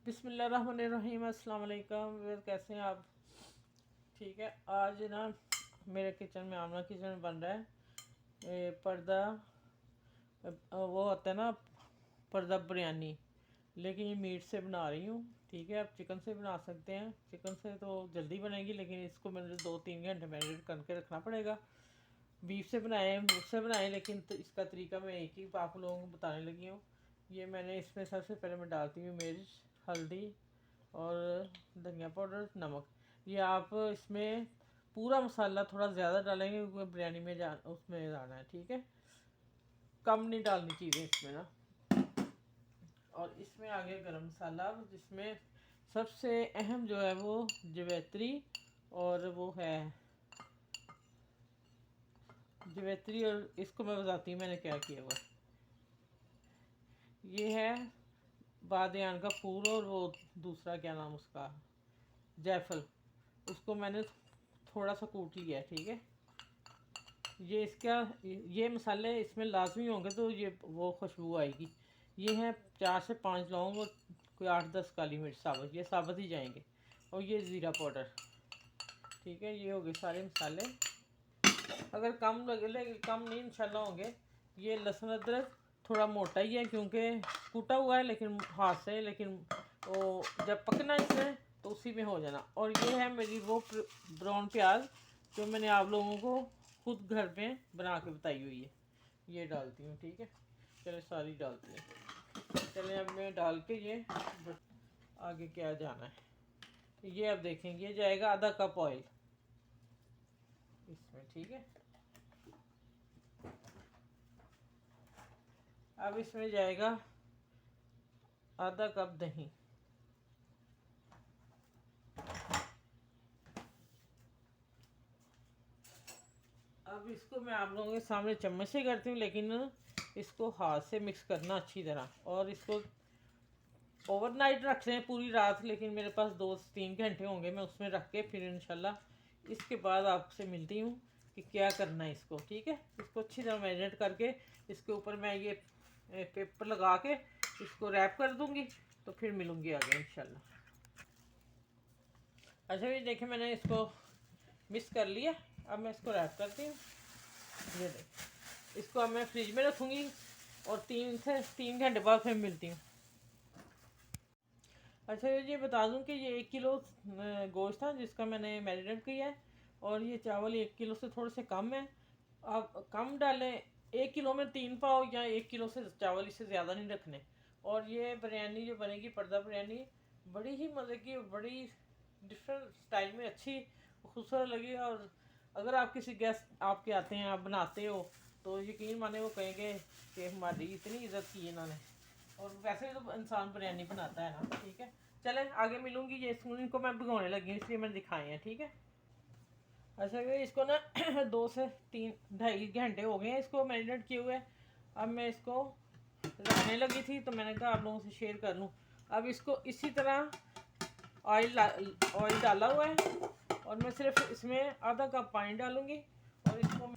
बिस्मिल्लाहिर्रहमानिर्रहीम। अस्सलाम वालेकुम। कैसे हैं आप? ठीक है। आज ना मेरे किचन में, आमना किचन में बन रहा है पर्दा, वो होता है ना पर्दा बिरयानी, लेकिन ये मीट से बना रही हूँ। ठीक है, आप चिकन से बना सकते हैं। चिकन से तो जल्दी बनेगी, लेकिन इसको मैंने 2-3 घंटे मैरिनेट करके रखना पड़ेगा। बीफ से बनाए, उससे बनाए, लेकिन तो इसका तरीका मैं एक ही आप लोगों को बताने लगी हूँ। ये मैंने इसमें सबसे पहले मैं डालती हूँ मिर्च, हल्दी और धनिया पाउडर, नमक। ये आप इसमें पूरा मसाला थोड़ा ज़्यादा डालेंगे क्योंकि बिरयानी में उसमें डालना है। ठीक है, कम नहीं डालनी चीज़ें इसमें ना। और इसमें आ गया गरम मसाला, जिसमें सबसे अहम जो है वो जवैत्री, और वो है जवैत्री। और इसको मैं बताती हूँ मैंने क्या किया हुआ। ये है बादयान का फूल, और वो दूसरा क्या नाम उसका, जायफल। उसको मैंने थोड़ा सा कूट लिया है। ठीक है, ये इसका, ये मसाले इसमें लाजमी होंगे तो ये वो खुशबू आएगी। ये है 4 से 5 लौंग और कोई 8-10 काली मिर्च साबुत, ये साबुत ही जाएंगे। और ये ज़ीरा पाउडर। ठीक है, ये हो गए सारे मसाले। अगर कम लगे, कम नहीं इंशाल्लाह होंगे। ये लहसुन अदरक थोड़ा मोटा ही है क्योंकि कूटा हुआ है, लेकिन हाथ से, लेकिन वो जब पकना इसमें तो उसी में हो जाना। और ये है मेरी वो ब्राउन प्याज, जो मैंने आप लोगों को खुद घर में बना के बताई हुई है। ये डालती हूँ। ठीक है, चले सारी डालती हूँ। चले अब मैं डाल के ये आगे क्या जाना है, ये अब देखेंगे। ये जाएगा आधा कप ऑयल इसमें। ठीक है, अब इसमें जाएगा आधा कप दही। अब इसको मैं आप लोगों के सामने चम्मच से करती हूँ, लेकिन इसको हाथ से मिक्स करना अच्छी तरह। और इसको ओवरनाइट रख लें, पूरी रात, लेकिन मेरे पास 2-3 घंटे होंगे, मैं उसमें रख के फिर इंशाल्लाह इसके बाद आपसे मिलती हूँ कि क्या करना है इसको। ठीक है, इसको अच्छी तरह मैरिनेट करके इसके ऊपर मैं ये पेपर लगा के इसको रैप कर दूँगी, तो फिर मिलूँगी आगे इंशाल्लाह। अच्छा, ये देखें मैंने इसको मिक्स कर लिया। अब मैं इसको रैप करती हूँ। ये देख, इसको अब मैं फ्रिज में रखूँगी और 3 घंटे बाद फिर मिलती हूँ। अच्छा, ये बता दूं कि ये 1 किलो गोश्त था जिसका मैंने मैरिनेट किया है। और ये चावल 1 किलो से थोड़े से कम है। आप कम डालें, 1 किलो में 3 पाव, या 1 किलो से चावल इससे ज़्यादा नहीं रखने। और ये बिरयानी जो बनेगी, पर्दा बिरयानी, बड़ी ही मज़े की, बड़ी डिफरेंट स्टाइल में अच्छी खूबसूरत लगी। और अगर आप किसी गेस्ट आपके आते हैं, आप बनाते हो, तो यकीन माने वो कहेंगे कि हमारी इतनी इज्जत की इन्होंने। और वैसे तो इंसान बिरयानी बनाता है ना। ठीक है, चले आगे मिलूंगी। ये इनको मैं भिगोने लगी हूँ, इसलिए मैंने दिखाए हैं। ठीक है। अच्छा, ये इसको ना 2 से 3, 2.5 घंटे हो गए हैं इसको मैरिनेट किए हुए। अब मैं इसको रखने लगी थी, तो मैंने कहा आप लोगों से शेयर कर लूँ। अब इसको इसी तरह ऑयल डाला हुआ है, और मैं सिर्फ इसमें आधा कप पानी डालूंगी। और इसको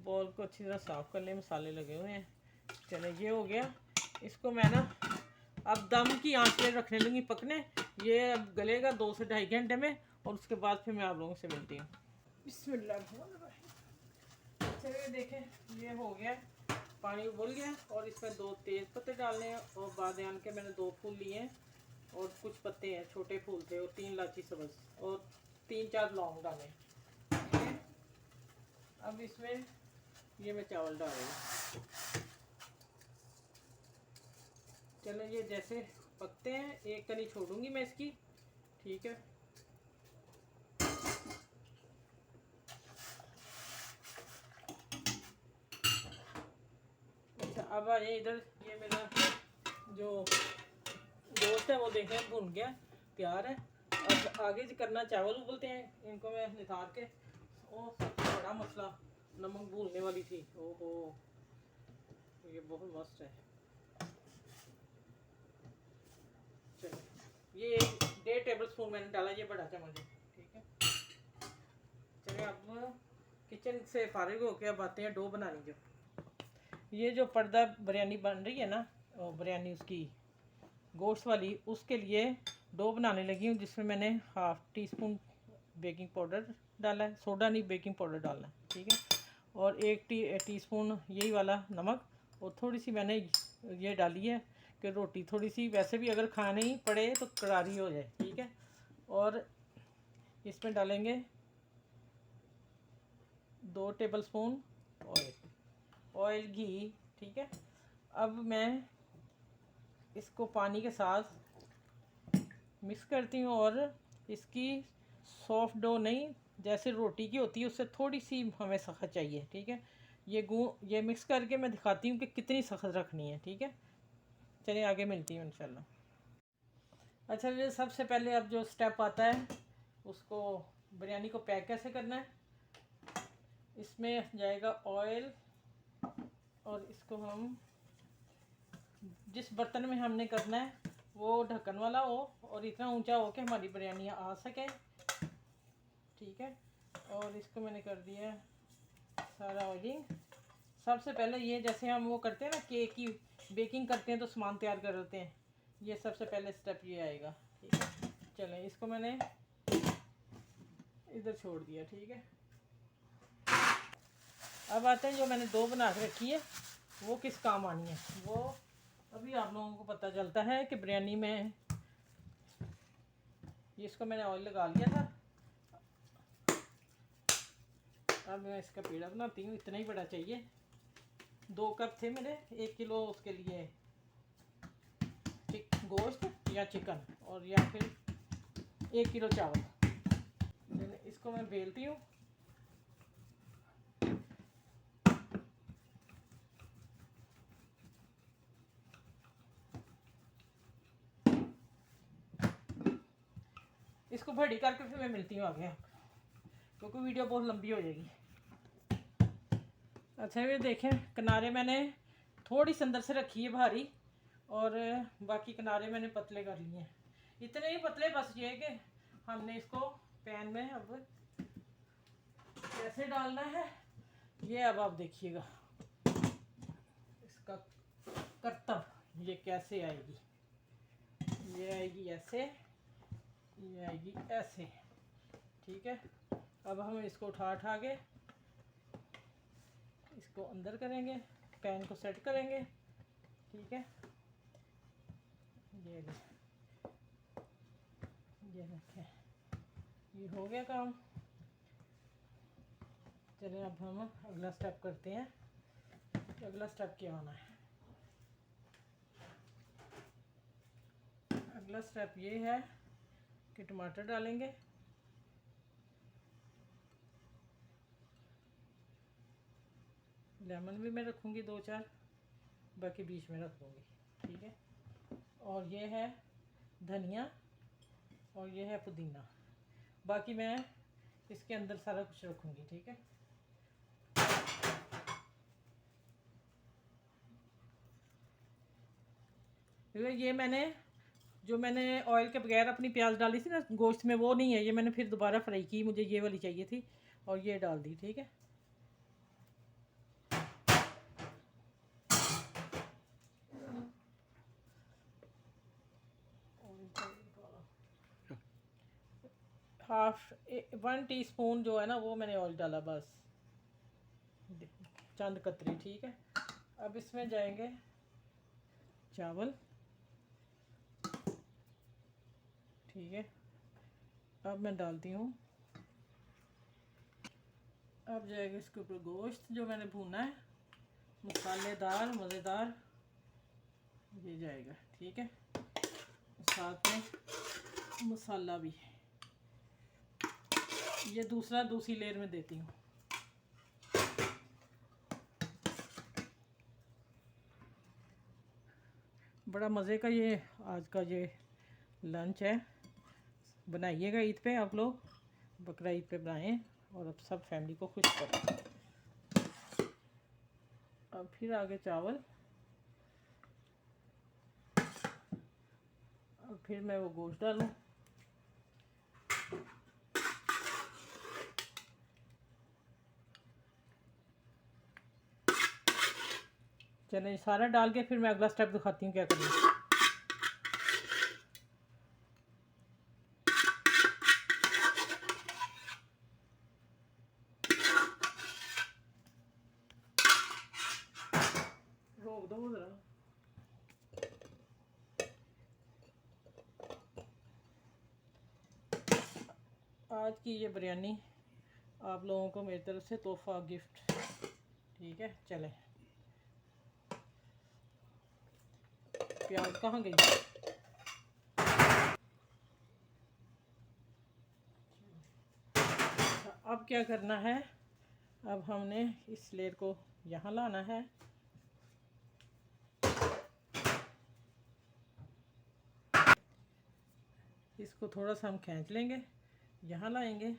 बॉल को अच्छी तरह साफ कर ले, मसाले लगे हुए हैं। चले, ये हो गया। इसको मैं ना अब दम की आंच पे रखने लूँगी पकने। ये अब गलेगा 2 से 2.5 घंटे में, और उसके बाद फिर मैं आप लोगों से मिलती हूँ। बिस्मिल्लाह। चलिए देखें, ये हो गया, पानी उबल गया। और इसमें 2 तेज पत्ते डालने हैं, और बादयान के मैंने 2 फूल लिए हैं, और कुछ पत्ते हैं, छोटे फूल थे, और 3 इलायची सब्ज़, और 3-4 लौंग डाले। ठीक है, अब इसमें ये मैं चावल डाल रही हूँ। चलो, ये जैसे पकते हैं, एक कनी छोड़ूंगी मैं इसकी। ठीक है, अच्छा, अब आ जाए इधर। ये मेरा जो दोस्त है वो देखें भुन गया, तैयार है। अब आगे जो करना, चावल उबलते हैं, इनको मैं निकाल के। ओ, सबसे बड़ा मसला, नमक भूलने वाली थी। ओहो, ये बहुत मस्त है। चलो, ये 1.5 टेबल स्पून मैंने डाला, ये बड़ा चम्मच है। ठीक है, चलिए अब किचन से फारिग होके अब आते हैं डो बनानी। जो ये जो पर्दा बिरयानी बन रही है ना, बिरयानी उसकी गोश्त वाली, उसके लिए डो बनाने लगी हूँ, जिसमें मैंने 1/2 टीस्पून बेकिंग पाउडर डाला है, सोडा नहीं बेकिंग पाउडर डालना है, ठीक है। और 1 टीस्पून यही वाला नमक, और थोड़ी सी मैंने ये डाली है कि रोटी थोड़ी सी वैसे भी अगर खाने ही पड़े तो करारी हो जाए, ठीक है। और इसमें डालेंगे 2 टेबलस्पून ऑयल घी, ठीक है। अब मैं इसको पानी के साथ मिक्स करती हूँ, और इसकी सॉफ्ट डो नहीं, जैसे रोटी की होती है उससे थोड़ी सी हमें सख्त चाहिए, ठीक है। ये मिक्स करके मैं दिखाती हूँ कि कितनी सख्त रखनी है, ठीक है। चलिए आगे मिलती हूँ इंशाल्लाह। अच्छा, ये सबसे पहले अब जो स्टेप आता है, उसको बिरयानी को पैक कैसे करना है। इसमें जाएगा ऑयल, और इसको हम जिस बर्तन में हमने करना है वो ढक्कन वाला हो, और इतना ऊंचा हो कि हमारी बिरयानी आ सके, ठीक है। और इसको मैंने कर दिया सारा ऑयलिंग। सबसे पहले ये जैसे हम वो करते हैं ना, केक की बेकिंग करते हैं तो सामान तैयार कर लेते हैं, ये सबसे पहले स्टेप ये आएगा, ठीक है। चलें, इसको मैंने इधर छोड़ दिया, ठीक है। अब आते हैं जो मैंने डो बना के रखी है वो किस काम आनी है। वो अभी आप लोगों को पता चलता है कि बिरयानी में इसको मैंने ऑयल लगा लिया था। अब मैं इसका पेड़ा बनाती हूँ, इतना ही बड़ा चाहिए। 2 कप थे मेरे 1 किलो उसके लिए गोश्त या चिकन, और या फिर 1 किलो चावल। इसको मैं बेलती हूँ। इसको बड़ी करके फिर मैं मिलती हूँ आगे, क्योंकि वीडियो बहुत लंबी हो जाएगी। अच्छा, ये देखें, किनारे मैंने थोड़ी सी अंदर से रखी है भारी, और बाकी किनारे मैंने पतले कर लिए हैं, इतने ही पतले। बस ये कि हमने इसको पैन में अब कैसे डालना है ये अब आप देखिएगा, इसका करतब ये कैसे आएगी। ये आएगी ऐसे, ये आएगी ऐसे, ठीक है। अब हम इसको उठा के इसको अंदर करेंगे, पैन को सेट करेंगे, ठीक है। ये रखें, ये हो गया काम। चलिए अब हम अगला स्टेप करते हैं। अगला स्टेप क्या होना है। अगला स्टेप ये है कि टमाटर डालेंगे, लेमन भी मैं रखूँगी 2-4, बाकी बीच में रख दूँगी, ठीक है। और ये है धनिया, और ये है पुदीना, बाकी मैं इसके अंदर सारा कुछ रखूँगी, ठीक है। ये मैंने ऑयल के बगैर अपनी प्याज डाली थी ना गोश्त में, वो नहीं है, ये मैंने फिर दोबारा फ्राई की, मुझे ये वाली चाहिए थी, और ये डाल दी, ठीक है। हाफ 1 टीस्पून जो है ना वो मैंने ऑयल डाला, बस चंद कतरी, ठीक है। अब इसमें जाएंगे चावल, ठीक है। अब मैं डालती हूँ, अब जाएगा इसके ऊपर गोश्त जो मैंने भूना है, मसालेदार मज़ेदार ये जाएगा, ठीक है। साथ में मसाला भी, ये दूसरी लेयर में देती हूँ। बड़ा मज़े का ये आज का ये लंच है, बनाइएगा ईद पे, आप लोग बकरा ईद पे बनाएं, और अब सब फैमिली को खुश करें। अब फिर आगे चावल, अब फिर मैं वो गोश्त डालूं, चलिए सारा डाल के फिर मैं अगला स्टेप दिखाती हूँ क्या करना है। आज की ये बिरयानी आप लोगों को मेरी तरफ से तोहफा गिफ्ट, ठीक है। चले, प्याज कहाँ गई? अब क्या करना है, अब हमने इस लेयर को यहाँ लाना है। इसको थोड़ा सा हम खींच लेंगे, यहाँ लाएंगे,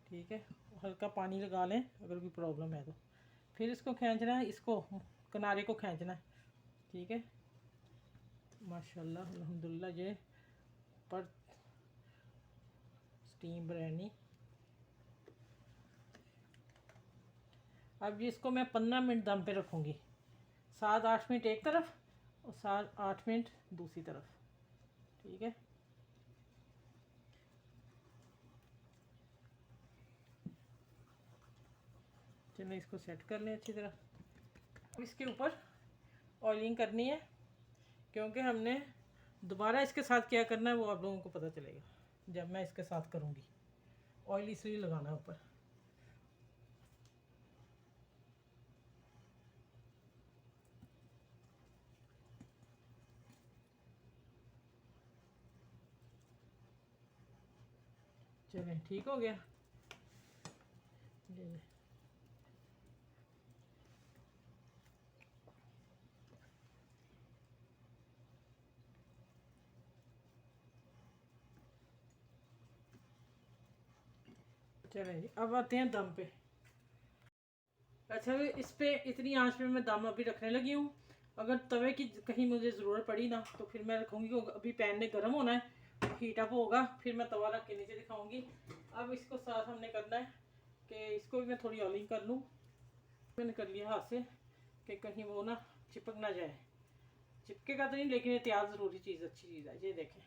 ठीक है। हल्का पानी लगा लें अगर कोई प्रॉब्लम है तो। फिर इसको खींचना है, इसको किनारे को खींचना है, ठीक है। माशाल्लाह अल्हम्दुलिल्लाह, ये पर स्टीम बिरयानी। अब इसको मैं 15 मिनट दम पे रखूँगी, 7-8 मिनट एक तरफ और 7-8 मिनट दूसरी तरफ, ठीक है। चलिए इसको सेट कर लें अच्छी तरह। अब इसके ऊपर ऑयलिंग करनी है, क्योंकि हमने दोबारा इसके साथ क्या करना है वो आप लोगों को पता चलेगा जब मैं इसके साथ करूँगी। ऑयल इसलिए लगाना है ऊपर। चलें, ठीक हो गया। चलें जी, अब आते हैं दम पे। अच्छा, इस पे इतनी आंच पे मैं दम अभी रखने लगी हूँ। अगर तवे की कहीं मुझे ज़रूरत पड़ी ना तो फिर मैं रखूँगी, क्योंकि अभी पैन में गर्म होना है, हीट अप होगा, फिर मैं तवा रख के नीचे दिखाऊँगी। अब इसको साथ हमने करना है कि इसको भी मैं थोड़ी ऑयलिंग कर लूँ। मैंने कर लिया हाथ से कि कहीं वो ना चिपक ना जाए। चिपकेगा तो नहीं, लेकिन एहतियात ज़रूरी चीज़, अच्छी चीज़ है। ये देखें,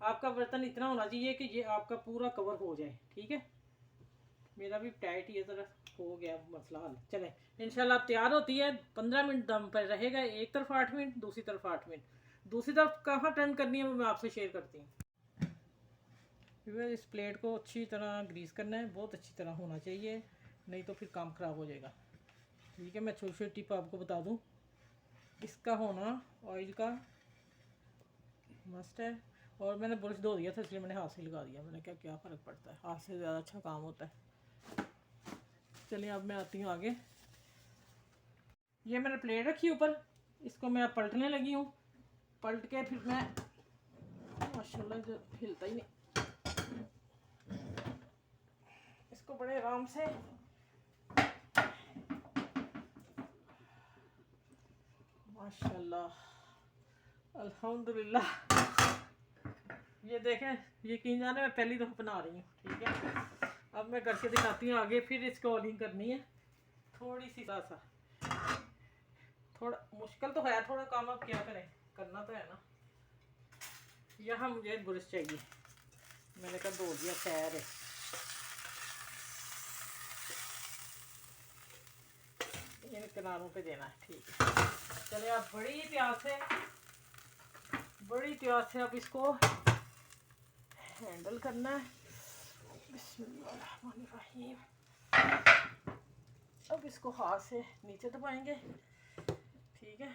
आपका बर्तन इतना होना चाहिए कि ये आपका पूरा कवर हो जाए, ठीक है। मेरा भी टाइट ये ज़रा हो गया मसला हल। चलें, इंशाल्लाह अब तैयार होती है। 15 मिनट दम पर रहेगा, एक तरफ 8 मिनट, दूसरी तरफ 8 मिनट। दूसरी तरफ कहाँ टर्न करनी है वो मैं आपसे शेयर करती हूँ। इस प्लेट को अच्छी तरह ग्रीस करना है, बहुत अच्छी तरह होना चाहिए, नहीं तो फिर काम ख़राब हो जाएगा, ठीक है। मैं छोटी छोटी टिप आपको बता दूँ, इसका होना ऑयल का मस्ट है। और मैंने ब्रश धो दिया था इसलिए मैंने हाथ से लगा दिया। मैंने क्या फ़र्क पड़ता है, हाथ से ज़्यादा अच्छा काम होता है। चलिए अब मैं आती हूँ आगे। ये मैंने प्लेट रखी ऊपर, इसको मैं अब पलटने लगी हूँ। पलट के फिर मैं माशाल्लाह जो हिलता ही नहीं, इसको बड़े आराम से माशाल्लाह अल्हम्दुलिल्लाह। ये देखें, यकीन जाने मैं पहली दफ़ा बना रही हूँ, ठीक है। अब मैं करके दिखाती हूँ आगे। फिर इसको ऑयलिंग करनी है थोड़ी सी, सा थोड़ा मुश्किल तो है थोड़ा काम, अब क्या करें, करना तो है ना। यहाँ मुझे ब्रश चाहिए, मैंने कहा धो दिया, खैर है। इन किनारों पे देना है, ठीक है। चले आप बड़ी प्यास से अब इसको हैंडल करना है। बिस्मिल्लाहिर्रहमानिर्रहीम। अब इसको हाथ से नीचे दबाएंगे, ठीक है।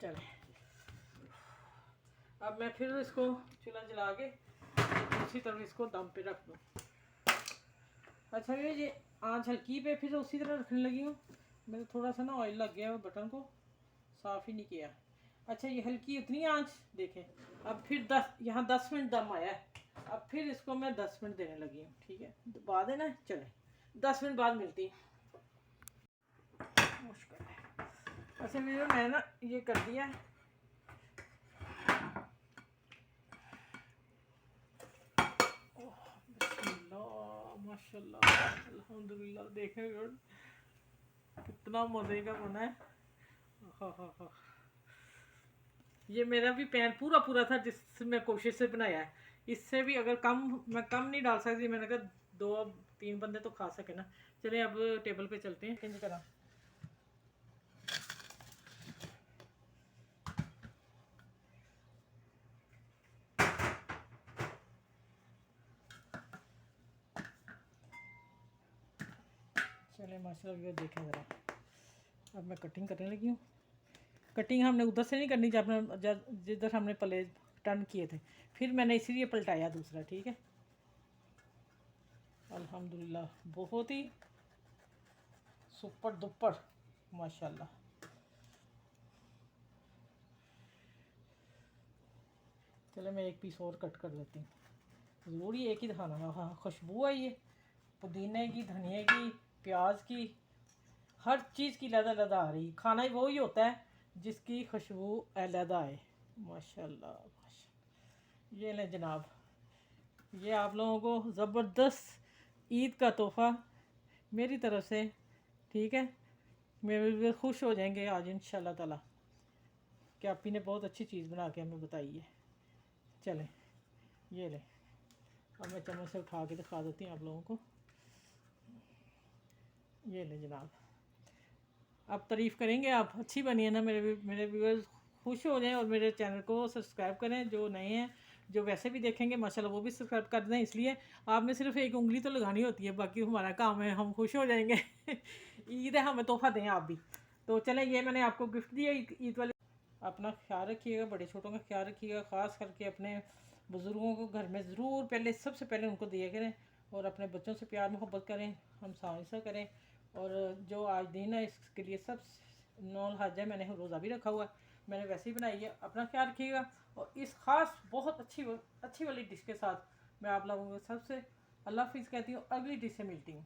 चले, अब मैं फिर इसको चूल्हा जला के दूसरी तरफ इसको दम पे रख दूँ। अच्छा, ये आँच हल्की पे फिर उसी तरह रखने लगी हूँ। मैंने थोड़ा सा ना ऑयल लग गया, बटन को साफ़ ही नहीं किया। अच्छा, ये हल्की उतनी आँच देखें। अब फिर 10 मिनट दम आया है। अब फिर इसको मैं 10 मिनट देने लगी हूँ, ठीक है। दबा देना है। चले 10 मिनट बाद मिलती है। मुश्किल है। अच्छा वीडियो, मैं ना ये कर दिया है। माशाल्लाह अल्हम्दुलिल्लाह, देखें कितना मज़े का बना है। हाँ, ये मेरा भी पैन पूरा था जिससे मैं कोशिश से बनाया है। इससे भी अगर मैं कम नहीं डाल सकती। मैंने कहा 2-3 बंदे तो खा सके ना। चलिए अब टेबल पे चलते हैं। किंज करा चले माशाल्लाह ये देखें ज़रा, अब मैं कटिंग करने लगी हूँ। कटिंग हमने उधर से नहीं करनी जब जिधर हमने पले टर्न किए थे, फिर मैंने इसीलिए पलटाया दूसरा, ठीक है। अल्हम्दुलिल्लाह बहुत ही सुपर दुपर माशाल्लाह। चलो मैं एक पीस और कट कर देती हूँ, ज़रूरी एक ही दिखाना। हाँ, खुशबू है ये पुदीने की, धनिया की, प्याज की, हर चीज़ की अलग आ रही। खाना ही वही होता है जिसकी खुशबू अलग आए। माशाल्लाह माशाल्लाह। ये लें जनाब, ये आप लोगों को ज़बरदस्त ईद का तोहफ़ा मेरी तरफ से, ठीक है। मेरे भी खुश हो जाएंगे आज इंशाल्लाह ताला कि आपी ने बहुत अच्छी चीज़ बना के हमें बताई है। चलें ये लें, अब मैं चम्मच से उठा के दिखा देती हूँ आप लोगों को। ये लें जनाब, आप तारीफ़ करेंगे, आप अच्छी बनी है ना, मेरे व्यूअर्स खुश हो जाएं और मेरे चैनल को सब्सक्राइब करें। जो नए हैं, जो वैसे भी देखेंगे माशाल्लाह वो भी सब्सक्राइब कर दें। इसलिए आपने सिर्फ एक उंगली तो लगानी होती है, बाकी हमारा काम है, हम खुश हो जाएंगे। ईद है, हमें तोहफ़ा दें आप भी। तो चलें, ये मैंने आपको गिफ्ट दिया ईद वाले। अपना ख्याल रखिएगा, बड़े छोटों का ख्याल रखिएगा, ख़ास करके अपने बुज़ुर्गों को घर में ज़रूर पहले सबसे पहले उनको दिया करें, और अपने बच्चों से प्यार मोहब्बत करें, हम ऐसा करें। और जो आज दिन है इसके लिए सब नौल हज है, मैंने रोज़ा भी रखा हुआ है, मैंने वैसे ही बनाई है। अपना ख्याल रखिएगा, और इस ख़ास बहुत अच्छी वाली डिश के साथ मैं आप लोगों को सबसे अल्लाह हाफिज़ कहती हूँ। अगली डिश से मिलती हूँ।